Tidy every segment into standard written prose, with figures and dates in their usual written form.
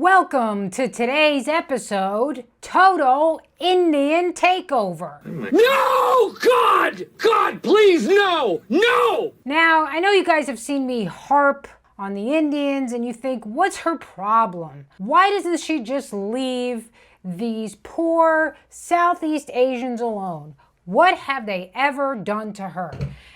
Welcome to today's episode, Total Indian Takeover. No! God! God, please, no! No! Now, I know you guys have seen me harp on the Indians and you think, what's her problem? Why doesn't she just leave these poor Southeast Asians alone? What have they ever done to her?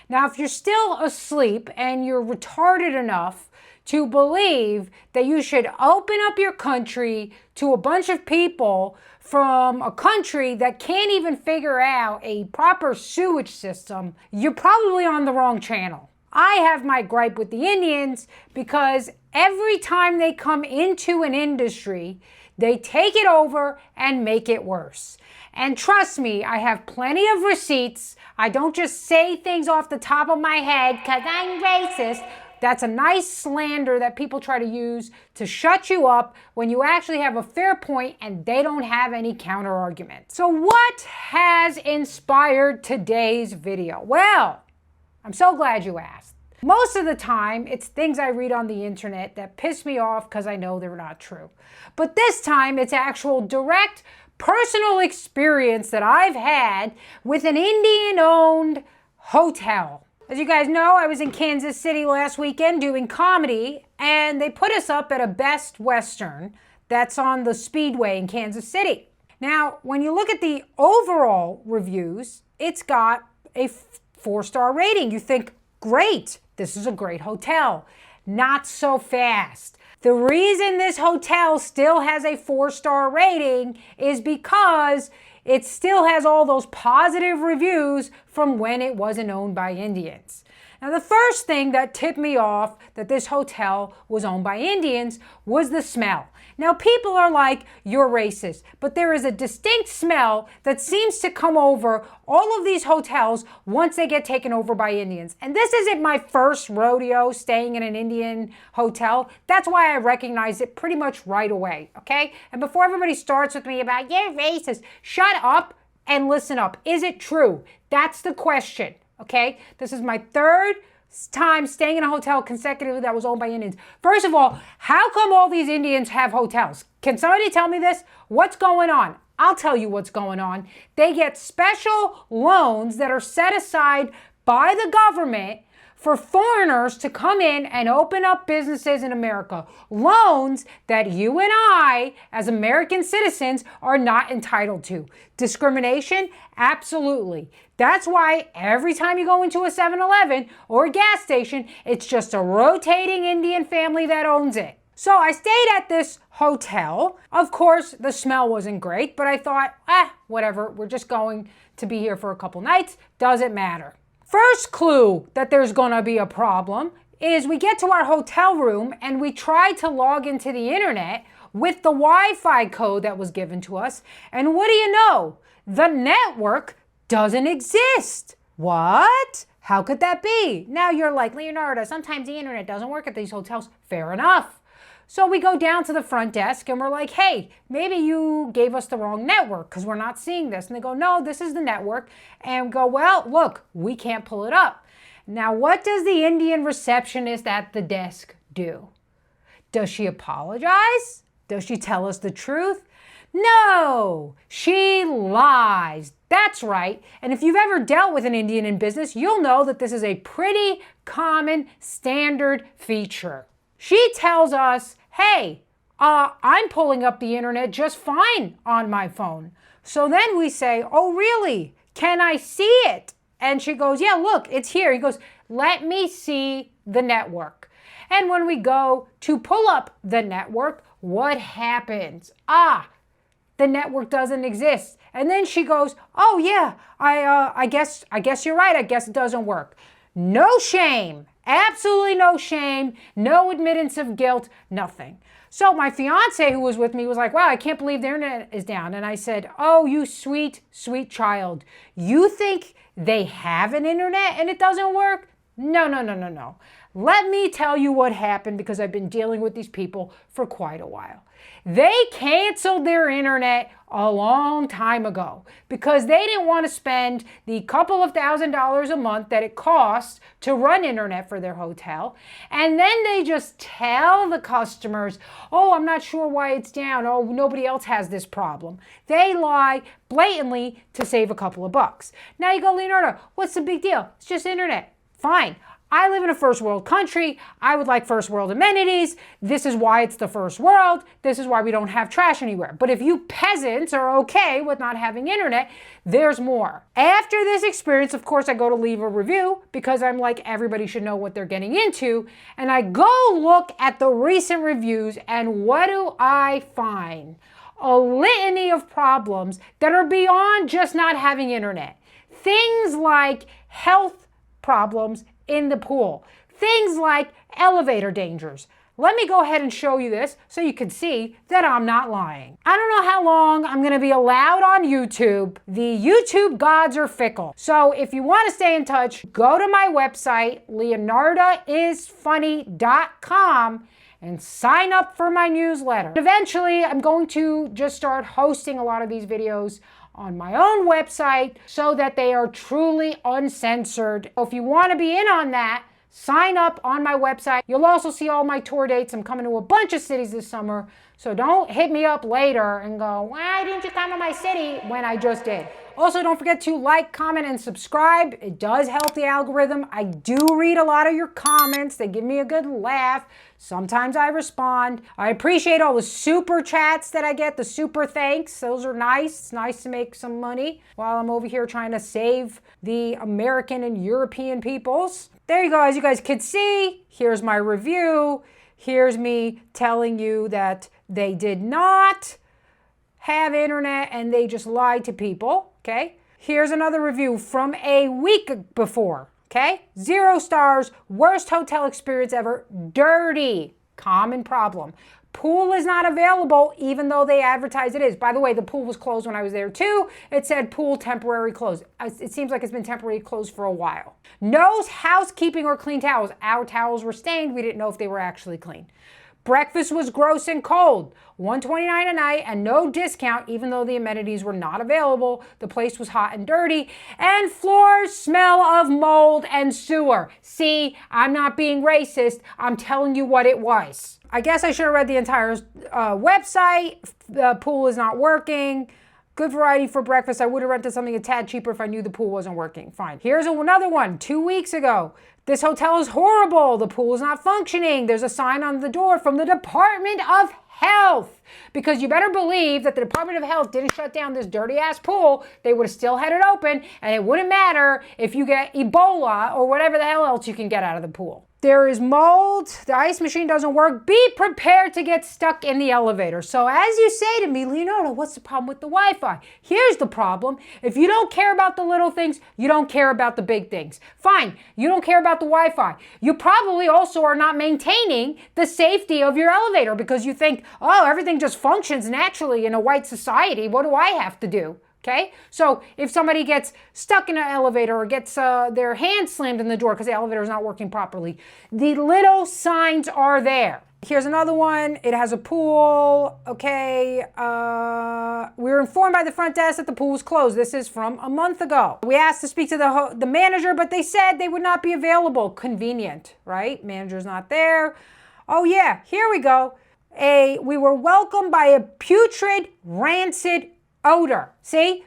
Now, if you're still asleep and you're retarded enough to believe that you should open up your country to a bunch of people from a country that can't even figure out a proper sewage system, you're probably on the wrong channel. I have my gripe with the Indians because every time they come into an industry, they take it over and make it worse. And trust me, I have plenty of receipts. I don't just say things off the top of my head because I'm racist. That's a nice slander that people try to use to shut you up when you actually have a fair point and they don't have any counter argument. So what has inspired today's video? Well, I'm so glad you asked. Most of the time, it's things I read on the internet that piss me off because I know they're not true. But this time, it's actual direct personal experience that I've had with an Indian-owned hotel. As you guys know, I was in Kansas City last weekend doing comedy, and they put us up at a Best Western that's on the Speedway in Kansas City. Now, when you look at the overall reviews, it's got a 4-star rating. You think, great, this is a great hotel. Not so fast. The reason this hotel still has a 4-star rating is because it still has all those positive reviews from when it wasn't owned by Indians. Now, the first thing that tipped me off that this hotel was owned by Indians was the smell. Now, people are like, you're racist, but there is a distinct smell that seems to come over all of these hotels once they get taken over by Indians. And this isn't my first rodeo staying in an Indian hotel. That's why I recognize it pretty much right away, okay? And before everybody starts with me about, you're racist, shut up and listen up. Is it true? That's the question, okay? This is my third time staying in a hotel consecutively that was owned by Indians. First of all, how come all these Indians have hotels? Can somebody tell me this? What's going on? I'll tell you what's going on. They get special loans that are set aside by the government for foreigners to come in and open up businesses in America. Loans that you and I, as American citizens, are not entitled to. Discrimination? Absolutely. That's why every time you go into a 7-Eleven or a gas station, it's just a rotating Indian family that owns it. So I stayed at this hotel. Of course, the smell wasn't great, but I thought, whatever, we're just going to be here for a couple nights. Doesn't matter. First clue that there's gonna be a problem is we get to our hotel room and we try to log into the internet with the Wi-Fi code that was given to us. And what do you know? The network doesn't exist. What? How could that be? Now you're like, Leonardo, sometimes the internet doesn't work at these hotels. Fair enough. So we go down to the front desk and we're like, hey, maybe you gave us the wrong network because we're not seeing this. And they go, no, this is the network. And we go, well, look, we can't pull it up. Now, what does the Indian receptionist at the desk do? Does she apologize? Does she tell us the truth? No, she lies. That's right. And if you've ever dealt with an Indian in business, you'll know that this is a pretty common standard feature. She tells us, hey, I'm pulling up the internet just fine on my phone. So then we say, oh, really? Can I see it? And she goes, yeah, look, it's here. He goes, let me see the network. And when we go to pull up the network, what happens? The network doesn't exist. And then she goes, oh, yeah, I guess you're right. I guess it doesn't work. No shame. Absolutely no shame, no admittance of guilt, nothing. So my fiance who was with me was like, wow, I can't believe the internet is down. And I said, oh, you sweet, sweet child. You think they have an internet and it doesn't work? No. Let me tell you what happened, because I've been dealing with these people for quite a while. They canceled their internet a long time ago because they didn't want to spend the couple of $1,000s a month that it costs to run internet for their hotel. And then they just tell the customers, oh, I'm not sure why it's down. Oh, nobody else has this problem. They lie blatantly to save a couple of bucks. Now you go, Leonardo, what's the big deal? It's just internet. Fine. I live in a first world country. I would like first world amenities. This is why it's the first world. This is why we don't have trash anywhere. But if you peasants are okay with not having internet, there's more. After this experience, of course, I go to leave a review because I'm like, everybody should know what they're getting into. And I go look at the recent reviews, and what do I find? A litany of problems that are beyond just not having internet. Things like health problems in the pool. Things like elevator dangers. Let me go ahead and show you this so you can see that I'm not lying. I don't know how long I'm going to be allowed on YouTube. The YouTube gods are fickle. So if you want to stay in touch, go to my website, leonardaisfunny.com, and sign up for my newsletter. Eventually, I'm going to just start hosting a lot of these videos on my own website so that they are truly uncensored. If you want to be in on that, sign up on my website. You'll also see all my tour dates. I'm coming to a bunch of cities this summer, so don't hit me up later and go, why didn't you come to my city, when I just did. Also, don't forget to like, comment, and subscribe. It does help the algorithm. I do read a lot of your comments. They give me a good laugh. Sometimes I respond. I appreciate all the super chats that I get, the super thanks. Those are nice. It's nice to make some money while I'm over here trying to save the American and European peoples. There you go. As you guys can see, here's my review. Here's me telling you that they did not have internet and they just lied to people. Okay. Here's another review from a week before. Okay. 0 stars. Worst hotel experience ever. Dirty. Common problem. Pool is not available even though they advertise it is. By the way, the pool was closed when I was there too. It said pool temporary closed. It seems like it's been temporarily closed for a while. No housekeeping or clean towels. Our towels were stained. We didn't know if they were actually clean. Breakfast was gross and cold, $129 a night, and no discount even though the amenities were not available. The place was hot and dirty, and floors smell of mold and sewer. See, I'm not being racist. I'm telling you what it was. I guess I should have read the entire website. The pool is not working. Good variety for breakfast. I would have rented something a tad cheaper if I knew the pool wasn't working. Fine. Here's another one, 2 weeks ago. This hotel is horrible. The pool is not functioning. There's a sign on the door from the Department of Health. Because you better believe that the Department of Health didn't shut down this dirty ass pool. They would have still had it open, and it wouldn't matter if you get Ebola or whatever the hell else you can get out of the pool. There is mold. The ice machine doesn't work. Be prepared to get stuck in the elevator. So as you say to me, Leonardo, what's the problem with the Wi-Fi? Here's the problem. If you don't care about the little things, you don't care about the big things. Fine, you don't care about the Wi-Fi. You probably also are not maintaining the safety of your elevator because you think, oh, everything just functions naturally in a white society. What do I have to do? Okay, so if somebody gets stuck in an elevator or gets their hand slammed in the door because the elevator is not working properly, the little signs are there. Here's another one. It has a pool. Okay, we were informed by the front desk that the pool was closed. This is from a month ago. We asked to speak to the manager, but they said they would not be available. Convenient, right? Manager's not there. Oh yeah, here we go. We were welcomed by a putrid, rancid odor. See,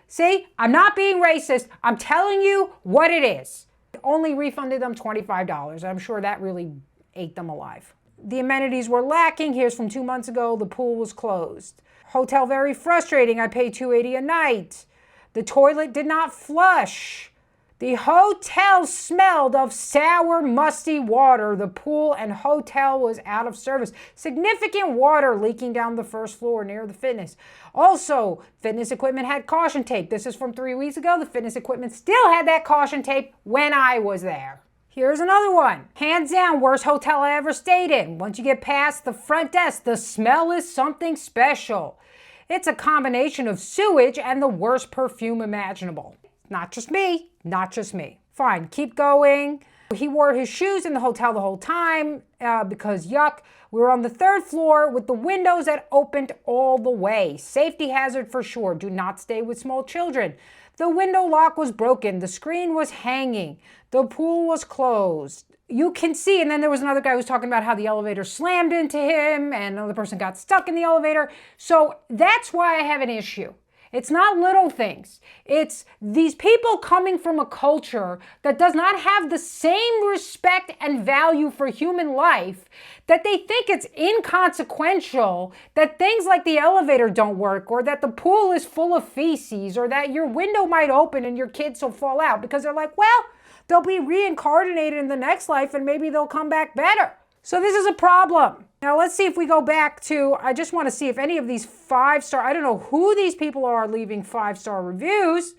I'm not being racist. I'm telling you what it is. Only refunded them $25. I'm sure that really ate them alive. The amenities were lacking. Here's from 2 months ago. The pool was closed. Hotel very frustrating. I paid $280 a night. The toilet did not flush. The hotel smelled of sour, musty water. The pool and hotel was out of service. Significant water leaking down the first floor near the fitness. Also, fitness equipment had caution tape. This is from 3 weeks ago. The fitness equipment still had that caution tape when I was there. Here's another one. Hands down, worst hotel I ever stayed in. Once you get past the front desk, the smell is something special. It's a combination of sewage and the worst perfume imaginable. Not just me, not just me. Fine, keep going. He wore his shoes in the hotel the whole time because yuck. We were on the 3rd floor with the windows that opened all the way. Safety hazard for sure. Do not stay with small children. The window lock was broken. The screen was hanging. The pool was closed. You can see, and then there was another guy who was talking about how the elevator slammed into him and another person got stuck in the elevator. So that's why I have an issue. It's not little things. It's these people coming from a culture that does not have the same respect and value for human life, that they think it's inconsequential, that things like the elevator don't work, or that the pool is full of feces, or that your window might open and your kids will fall out, because they're like, well, they'll be reincarnated in the next life and maybe they'll come back better. So this is a problem. Now let's see if we go back to, I just want to see if any of these 5-star, I don't know who these people are leaving 5-star reviews,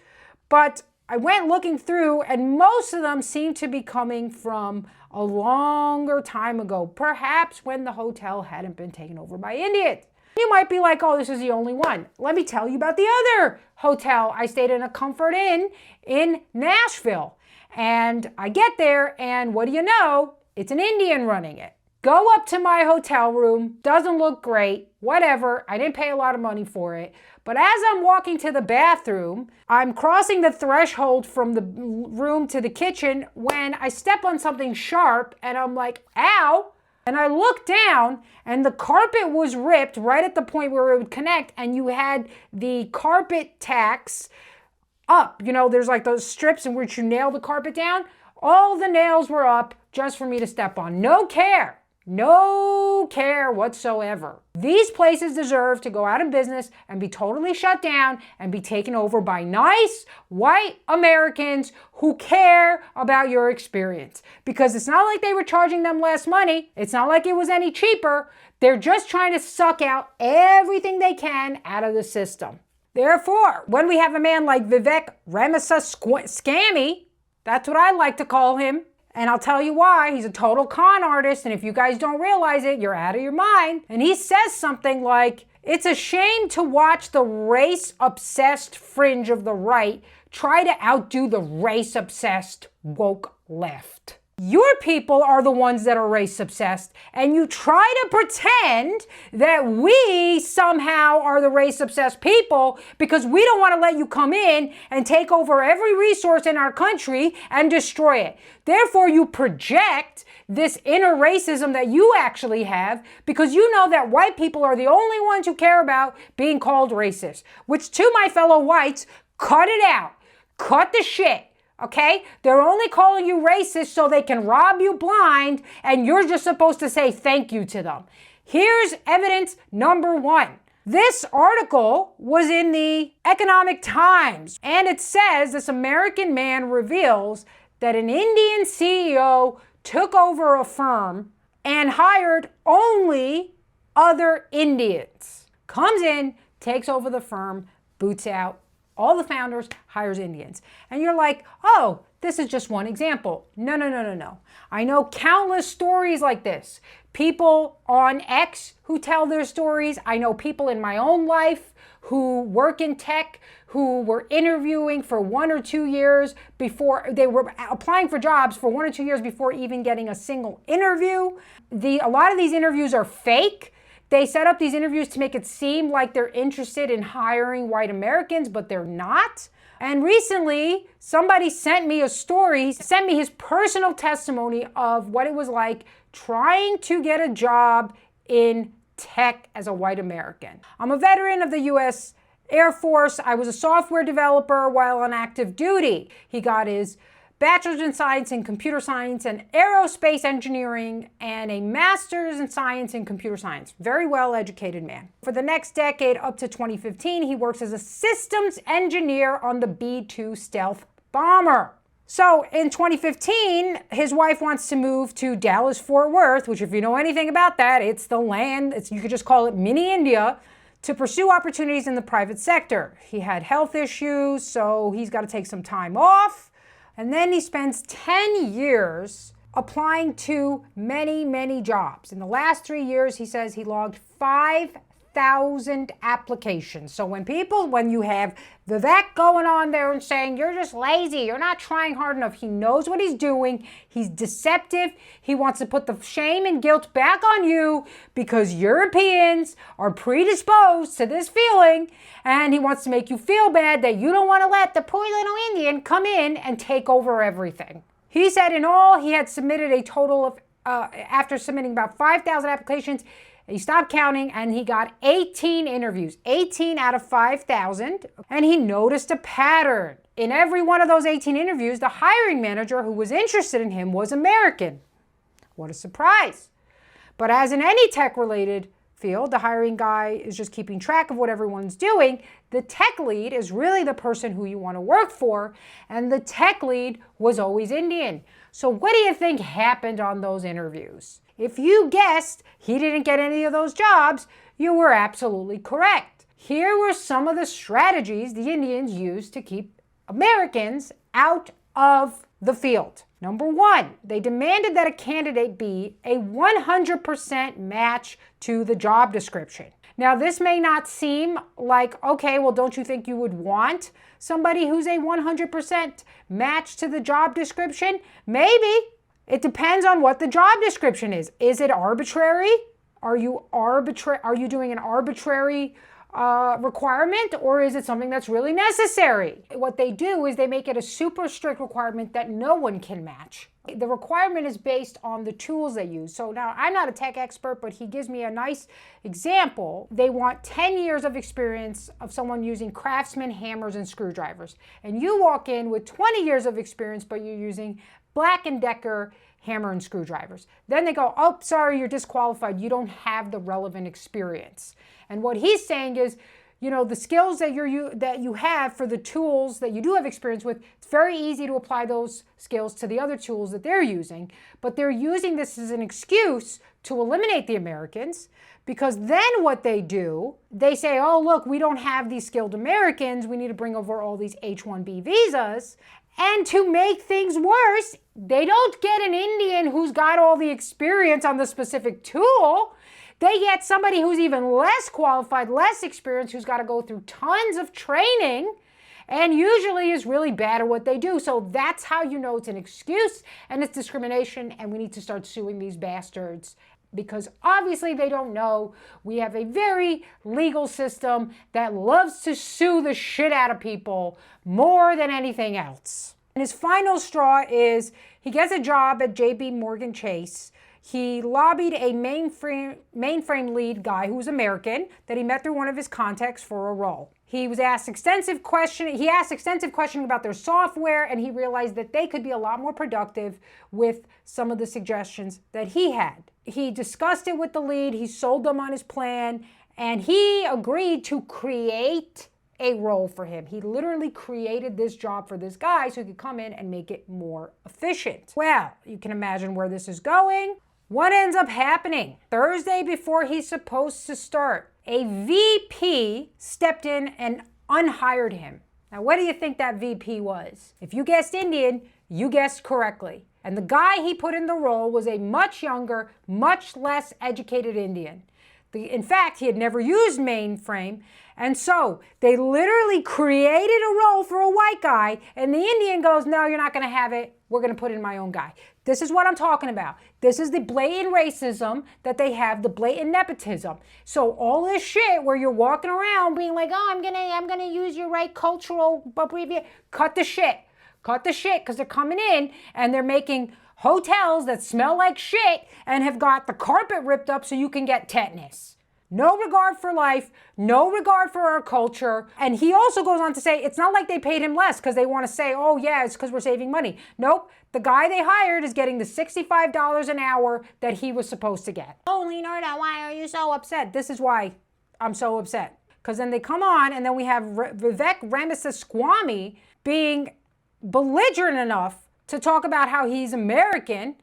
but I went looking through and most of them seem to be coming from a longer time ago, perhaps when the hotel hadn't been taken over by Indians. You might be like, oh, this is the only one. Let me tell you about the other hotel. I stayed in a Comfort Inn in Nashville. And I get there and what do you know? It's an Indian running it. Go up to my hotel room, doesn't look great, whatever. I didn't pay a lot of money for it. But as I'm walking to the bathroom, I'm crossing the threshold from the room to the kitchen when I step on something sharp and I'm like, ow. And I look down and the carpet was ripped right at the point where it would connect and you had the carpet tacks up. You know, there's like those strips in which you nail the carpet down. All the nails were up just for me to step on. No care. No care whatsoever. These places deserve to go out of business and be totally shut down and be taken over by nice white Americans who care about your experience. Because it's not like they were charging them less money. It's not like it was any cheaper. They're just trying to suck out everything they can out of the system. Therefore, when we have a man like Vivek Ramaswamy, that's what I like to call him. And I'll tell you why. He's a total con artist. And if you guys don't realize it, you're out of your mind. And he says something like, it's a shame to watch the race-obsessed fringe of the right try to outdo the race-obsessed woke left. Your people are the ones that are race-obsessed, and you try to pretend that we somehow are the race-obsessed people because we don't want to let you come in and take over every resource in our country and destroy it. Therefore, you project this inner racism that you actually have because you know that white people are the only ones who care about being called racist, which to my fellow whites, cut it out. Cut the shit. Okay? They're only calling you racist so they can rob you blind, and you're just supposed to say thank you to them. Here's evidence number 1. This article was in the Economic Times, and it says this American man reveals that an Indian CEO took over a firm and hired only other Indians. Comes in, takes over the firm, boots out all the founders, hires Indians. And you're like, oh, this is just one example. No. I know countless stories like this. People on X who tell their stories. I know people in my own life who work in tech, who were interviewing for 1 or 2 years before, they were applying for jobs for 1 or 2 years before even getting a single interview. A lot of these interviews are fake. They set up these interviews to make it seem like they're interested in hiring white Americans, but they're not. And recently, somebody sent me a story, sent me his personal testimony of what it was like trying to get a job in tech as a white American. I'm a veteran of the U.S. Air Force. I was a software developer while on active duty. He got his bachelor's in science in computer science and aerospace engineering and a master's in science in computer science. Very well educated man. For the next decade up to 2015, he works as a systems engineer on the B-2 stealth bomber. So in 2015, his wife wants to move to Dallas-Fort Worth, which if you know anything about that, it's the land, you could just call it mini India, to pursue opportunities in the private sector. He had health issues, so he's got to take some time off. And then he spends 10 years applying to many jobs. In the last 3 years, he says he logged 5,000 applications. So when you have Vivek going on there and saying, you're just lazy, you're not trying hard enough, he knows what he's doing. He's deceptive. He wants to put the shame and guilt back on you because Europeans are predisposed to this feeling, and he wants to make you feel bad that you don't want to let the poor little Indian come in and take over everything. He said in all, he had submitted a total of, after submitting about 5,000 applications, he stopped counting and he got 18 interviews, 18 out of 5,000. And he noticed a pattern. In every one of those 18 interviews, the hiring manager who was interested in him was American. What a surprise. But as in any tech-related field, the hiring guy is just keeping track of what everyone's doing. The tech lead is really the person who you want to work for, and the tech lead was always Indian. So what do you think happened on those interviews? If you guessed he didn't get any of those jobs, you were absolutely correct. Here were some of the strategies the Indians used to keep Americans out of the field. Number one, they demanded that a candidate be a 100% match to the job description. Now, this may not seem like, okay, well, don't you think you would want somebody who's a 100% match to the job description? Maybe. It depends on what the job description is. Is it arbitrary? Are you doing an arbitrary requirement, or is it something that's really necessary? What they do is they make it a super strict requirement that no one can match. The requirement is based on the tools they use. So now, I'm not a tech expert, but he gives me a nice example. They want 10 years of experience of someone using Craftsman hammers and screwdrivers. And you walk in with 20 years of experience, but you're using Black & Decker hammer and screwdrivers. Then they go, oh, sorry, you're disqualified. You don't have the relevant experience. And what he's saying is, you know, the skills that you have for the tools that you do have experience with, it's very easy to apply those skills to the other tools that they're using. But they're using this as an excuse to eliminate the Americans, because then what they do, they say, oh, look, we don't have these skilled Americans. We need to bring over all these H-1B visas. And to make things worse, they don't get an Indian who's got all the experience on the specific tool. They get somebody who's even less qualified, less experienced, who's got to go through tons of training, and usually is really bad at what they do. So that's how you know it's an excuse and it's discrimination, and we need to start suing these bastards, because obviously they don't know we have a very legal system that loves to sue the shit out of people more than anything else. And his final straw is he gets a job at JP Morgan Chase. He lobbied a mainframe lead guy who was American that he met through one of his contacts for a role. He asked extensive questions about their software, and he realized that they could be a lot more productive with some of the suggestions that he had. He discussed it with the lead, he sold them on his plan, and he agreed to create a role for him. He literally created this job for this guy so he could come in and make it more efficient. Well, you can imagine where this is going. What ends up happening? Thursday before he's supposed to start, a VP stepped in and unhired him. Now, what do you think that VP was? If you guessed Indian, you guessed correctly. And the guy he put in the role was a much younger, much less educated Indian. In fact, he had never used mainframe, and so they literally created a role for a white guy, and the Indian goes, no, you're not going to have it. We're going to put in my own guy. This is what I'm talking about. This is the blatant racism that they have, the blatant nepotism. So all this shit where you're walking around being like, oh, I'm gonna use your right cultural abbreviation. Cut the shit. Cut the shit, because they're coming in and they're making hotels that smell like shit and have got the carpet ripped up so you can get tetanus. No regard for life, no regard for our culture. And he also goes on to say, it's not like they paid him less because they want to say, oh yeah, it's because we're saving money. Nope, the guy they hired is getting the $65 an hour that he was supposed to get. Oh, Leonardo, why are you so upset? This is why I'm so upset. Because then they come on and then we have Vivek Ramaswamy being belligerent enough to talk about how he's American.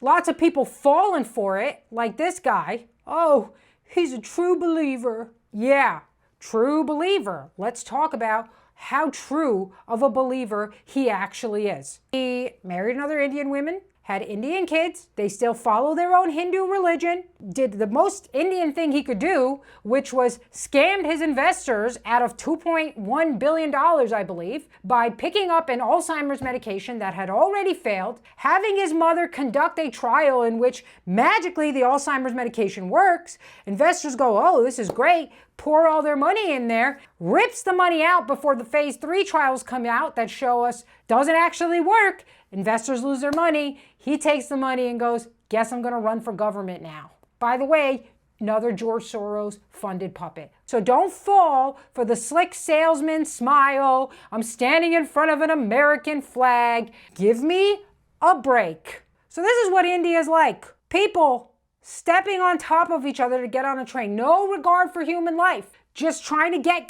Lots of people falling for it, like this guy. Oh, he's a true believer. Yeah, true believer. Let's talk about how true of a believer he actually is. He married another Indian woman, had Indian kids. They still follow their own Hindu religion. Did the most Indian thing he could do, which was scammed his investors out of $2.1 billion, I believe, by picking up an Alzheimer's medication that had already failed, having his mother conduct a trial in which magically the Alzheimer's medication works. Investors go, oh, this is great. Pour all their money in there, rips the money out before the phase 3 trials come out that show us doesn't actually work. Investors lose their money. He takes the money and goes, guess I'm going to run for government now. By the way, another George Soros funded puppet. So don't fall for the slick salesman smile. I'm standing in front of an American flag. Give me a break. So this is what India's like. People stepping on top of each other to get on a train. No regard for human life. Just trying to get,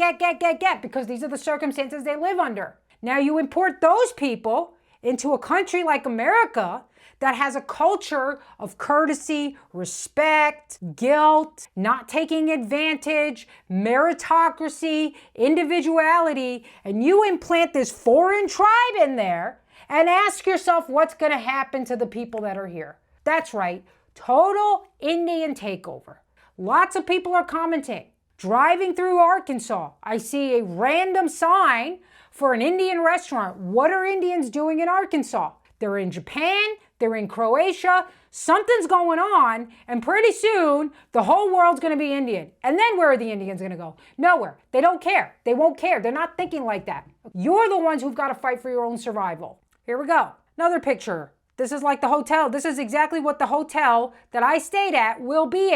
because these are the circumstances they live under. Now you import those people into a country like America that has a culture of courtesy, respect, guilt, not taking advantage, meritocracy, individuality, and you implant this foreign tribe in there and ask yourself what's going to happen to the people that are here. That's right. Total Indian takeover. Lots of people are commenting. Driving through Arkansas, I see a random sign for an Indian restaurant. What are Indians doing in Arkansas? They're in Japan, they're in Croatia, something's going on, and pretty soon the whole world's going to be Indian. And then where are the Indians going to go? Nowhere. They don't care. They won't care. They're not thinking like that. You're the ones who've got to fight for your own survival. Here we go. Another picture. This is like the hotel. This is exactly what the hotel that I stayed at will be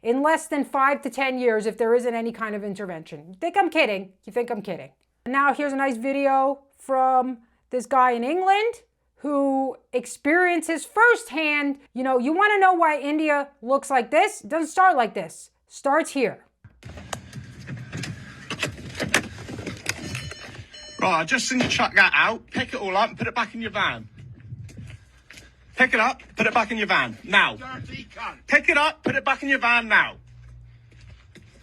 in less than 5 to 10 years if there isn't any kind of intervention. You think I'm kidding? You think I'm kidding? And now here's a nice video from this guy in England who experiences firsthand, you want to know why India looks like this? It doesn't start like this. It starts here. Right, I just seen you chuck that out, pick it all up and put it back in your van. Pick it up, put it back in your van, now. Dirty cunt. Pick it up, put it back in your van now.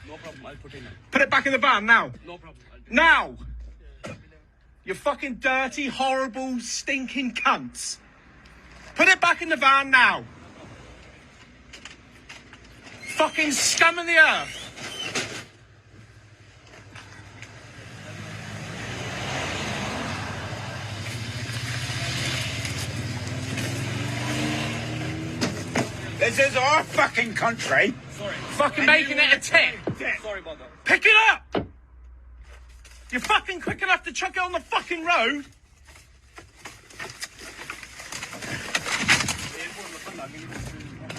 No problem, I'll put it in. Put it back in the van now. No problem. Now! You fucking dirty, horrible, stinking cunts. Put it back in the van now. Fucking scum of the earth. This is our fucking country. Sorry. Fucking making it a tick. Sorry about that. Pick it up! You're fucking quick enough to chuck it on the fucking road?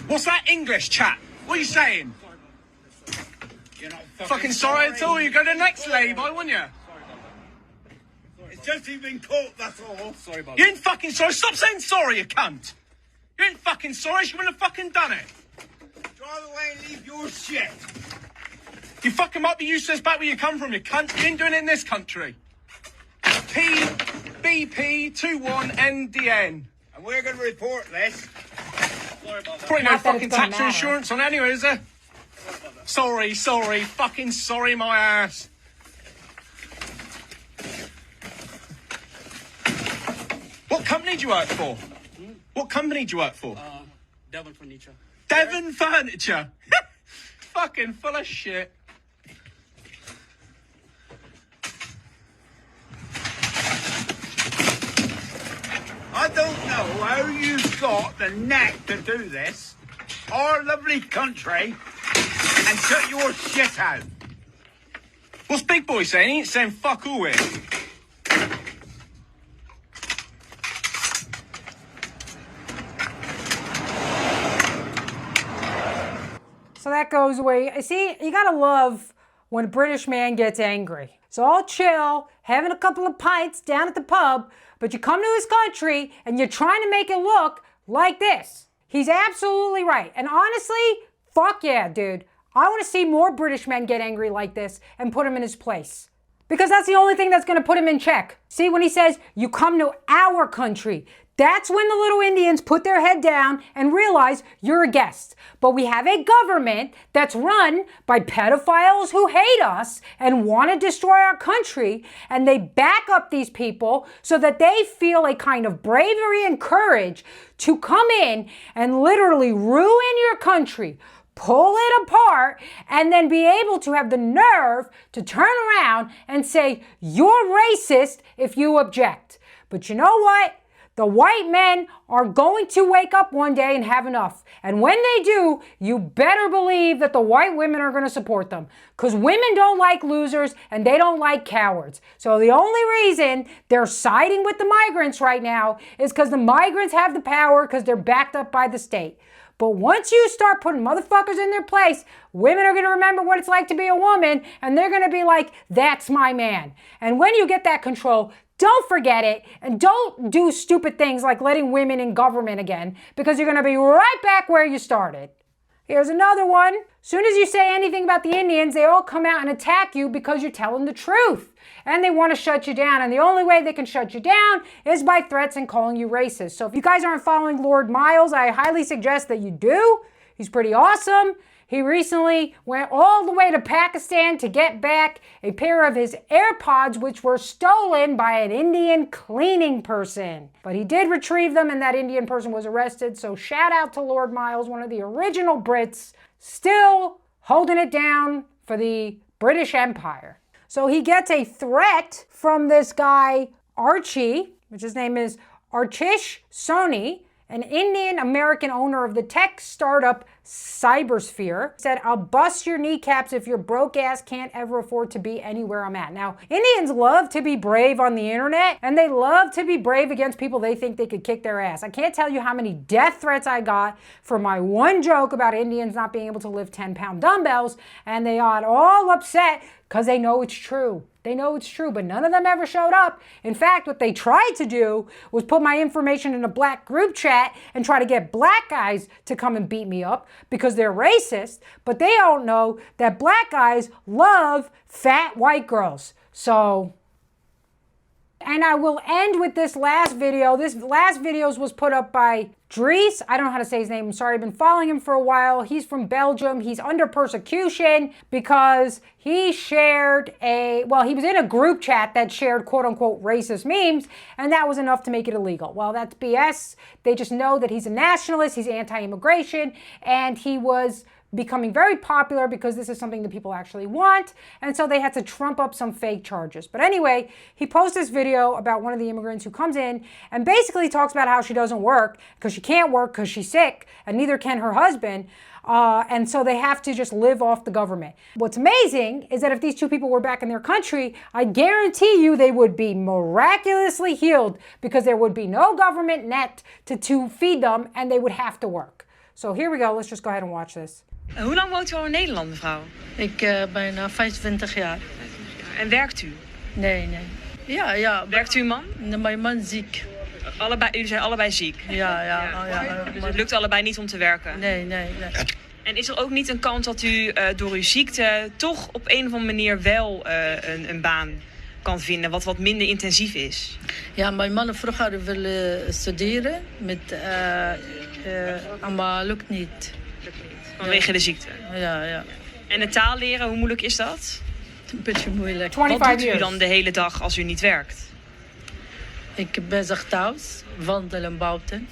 What's that English, chat? What are you saying? You're not Fucking sorry at all. You go to the next lay-by, wouldn't you? It's just you've been caught, that's all. Sorry about You ain't fucking sorry. Stop saying sorry, you cunt. You ain't fucking sorry. You wouldn't have fucking done it. Drive away and leave your shit. You fucking might be useless back where you come from, you cunt. You ain't doing it in this country. PBP21NDN. And we're going to report this. Sorry about that. Probably no Not that fucking it's gonna tax or matter. insurance on anyway, is there? Sorry, fucking sorry my ass. What company do you work for? What company do you work for? Devil Furniture. Devon Furniture. Fucking full of shit. I don't know how you've got the neck to do this. Our lovely country. And shut your shit out. What's Big Boy saying? He ain't saying fuck all here. So that goes away. See, you gotta love when a British man gets angry. So all chill, having a couple of pints down at the pub, but you come to his country and you're trying to make it look like this. He's absolutely right. And honestly, fuck yeah, dude. I want to see more British men get angry like this and put him in his place. Because that's the only thing that's going to put him in check. See, when he says, you come to our country, that's when the little Indians put their head down and realize you're a guest. But we have a government that's run by pedophiles who hate us and want to destroy our country, and they back up these people so that they feel a kind of bravery and courage to come in and literally ruin your country, pull it apart, and then be able to have the nerve to turn around and say, you're racist if you object. But you know what? The white men are going to wake up one day and have enough. And when they do, you better believe that the white women are going to support them. Because women don't like losers and they don't like cowards. So the only reason they're siding with the migrants right now is because the migrants have the power because they're backed up by the state. But once you start putting motherfuckers in their place, women are going to remember what it's like to be a woman, and they're going to be like, that's my man. And when you get that control, don't forget it, and don't do stupid things like letting women in government again, because you're going to be right back where you started. Here's another one. Soon as you say anything about the Indians, they all come out and attack you because you're telling the truth. And they want to shut you down. And the only way they can shut you down is by threats and calling you racist. So if you guys aren't following Lord Miles, I highly suggest that you do. He's pretty awesome. He recently went all the way to Pakistan to get back a pair of his AirPods, which were stolen by an Indian cleaning person. But he did retrieve them, and that Indian person was arrested. So shout out to Lord Miles, one of the original Brits, still holding it down for the British Empire. So he gets a threat from this guy, Archie, which his name is Archish Soni, an Indian-American owner of the tech startup Cybersphere, said, I'll bust your kneecaps if your broke ass can't ever afford to be anywhere I'm at. Now, Indians love to be brave on the internet, and they love to be brave against people they think they could kick their ass. I can't tell you how many death threats I got for my one joke about Indians not being able to lift 10-pound dumbbells, and they got all upset because they know it's true. They know it's true, but none of them ever showed up. In fact, what they tried to do was put my information in a black group chat and try to get black guys to come and beat me up because they're racist, but they don't know that black guys love fat white girls. So, and I will end with this last video. This last video was put up by Dries. I don't know how to say his name. I'm sorry. I've been following him for a while. He's from Belgium. He's under persecution because he shared he was in a group chat that shared quote unquote racist memes, and that was enough to make it illegal. Well, that's BS. They just know that he's a nationalist, he's anti-immigration, and he was becoming very popular because this is something that people actually want, and so they had to trump up some fake charges. But anyway, he posted this video about one of the immigrants who comes in and basically talks about how she doesn't work because she can't work because she's sick, and neither can her husband, and so they have to just live off the government. What's amazing is that if these two people were back in their country, I guarantee you they would be miraculously healed because there would be no government net to feed them, and they would have to work. So here we go. Let's just go ahead and watch this. Hoe lang woont u al in Nederland, mevrouw? Ik bijna 25 jaar. En werkt u? Nee. Ja. Werkt uw man? Mijn man ziek. Jullie zijn allebei ziek? Ja. Dus het lukt allebei niet om te werken? Nee. En is er ook niet een kans dat u door uw ziekte toch op een of andere manier wel een baan kan vinden wat minder intensief is? Ja, mijn man vroeger wilde studeren, maar lukt niet. Vanwege de ziekte? Ja. En de taal leren, hoe moeilijk is dat? Een beetje moeilijk. Wat doet u dan de hele dag als u niet werkt? Ik ben bezig thuis, wandelen buiten.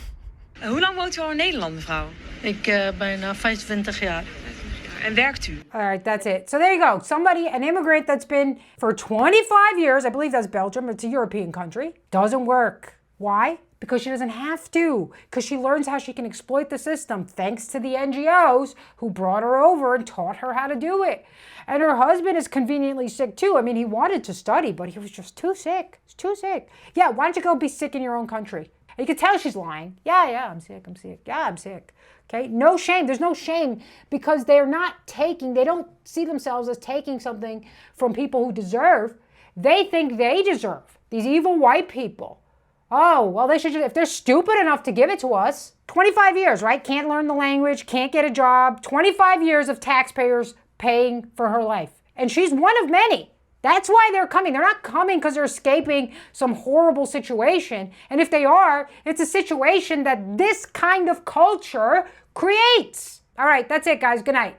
Hoe lang woont u al in Nederland, mevrouw? Ik bijna 25 jaar. En werkt u? All right, that's it. So there you go. Somebody, an immigrant that's been for 25 years, I believe that's Belgium, it's a European country, doesn't work. Why? Because she doesn't have to. Because she learns how she can exploit the system thanks to the NGOs who brought her over and taught her how to do it. And her husband is conveniently sick too. I mean, he wanted to study, but he was just too sick. He's too sick. Yeah, why don't you go be sick in your own country? And you can tell she's lying. Yeah, I'm sick. Yeah, I'm sick. Okay, no shame. There's no shame because they don't see themselves as taking something from people who deserve. They think they deserve. These evil white people. Oh, well, they should just, if they're stupid enough to give it to us, 25 years, right? Can't learn the language, can't get a job, 25 years of taxpayers paying for her life. And she's one of many That's why they're coming. They're not coming because they're escaping some horrible situation. And if they are, it's a situation that this kind of culture creates. All right, that's it, guys. Good night.